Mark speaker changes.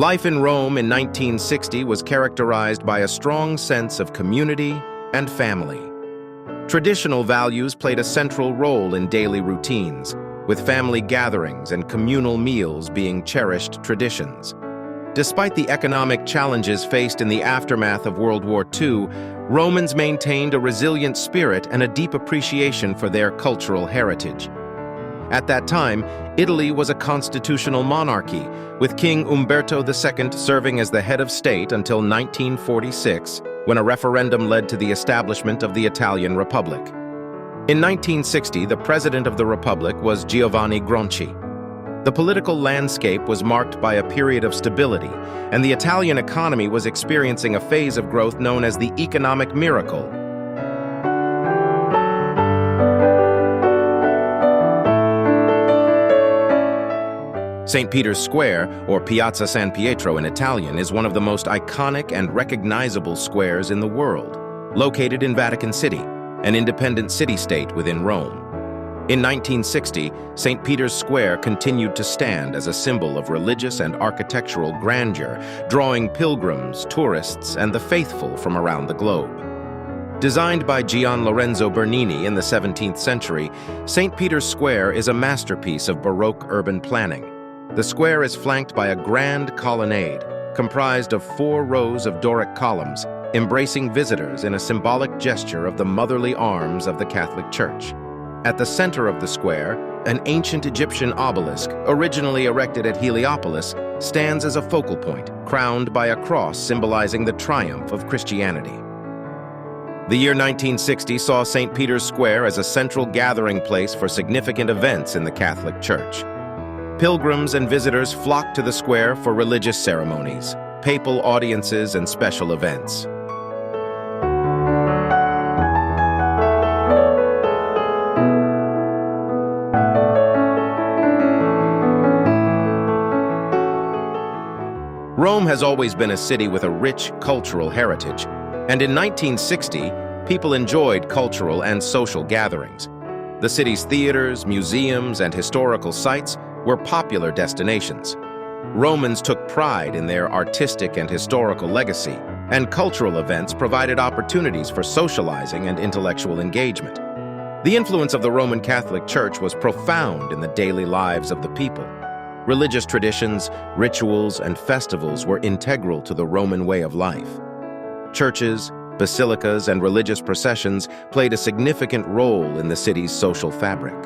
Speaker 1: Life in Rome in 1960 was characterized by a strong sense of community and family. Traditional values played a central role in daily routines, with family gatherings and communal meals being cherished traditions. Despite the economic challenges faced in the aftermath of World War II, Romans maintained a resilient spirit and a deep appreciation for their cultural heritage. At that time, Italy was a constitutional monarchy, with King Umberto II serving as the head of state until 1946, when a referendum led to the establishment of the Italian Republic. In 1960, the president of the Republic was Giovanni Gronchi. The political landscape was marked by a period of stability, and the Italian economy was experiencing a phase of growth known as the economic miracle. St. Peter's Square, or Piazza San Pietro in Italian, is one of the most iconic and recognizable squares in the world, located in Vatican City, an independent city-state within Rome. In 1960, St. Peter's Square continued to stand as a symbol of religious and architectural grandeur, drawing pilgrims, tourists, and the faithful from around the globe. Designed by Gian Lorenzo Bernini in the 17th century, St. Peter's Square is a masterpiece of Baroque urban planning. The square is flanked by a grand colonnade, comprised of 4 rows of Doric columns, embracing visitors in a symbolic gesture of the motherly arms of the Catholic Church. At the center of the square, an ancient Egyptian obelisk, originally erected at Heliopolis, stands as a focal point, crowned by a cross symbolizing the triumph of Christianity. The year 1960 saw St. Peter's Square as a central gathering place for significant events in the Catholic Church. Pilgrims and visitors flocked to the square for religious ceremonies, papal audiences, and special events. Rome has always been a city with a rich cultural heritage, and in 1960, people enjoyed cultural and social gatherings. The city's theaters, museums, and historical sites were popular destinations. Romans took pride in their artistic and historical legacy, and cultural events provided opportunities for socializing and intellectual engagement. The influence of the Roman Catholic Church was profound in the daily lives of the people. Religious traditions, rituals, and festivals were integral to the Roman way of life. Churches, basilicas, and religious processions played a significant role in the city's social fabric.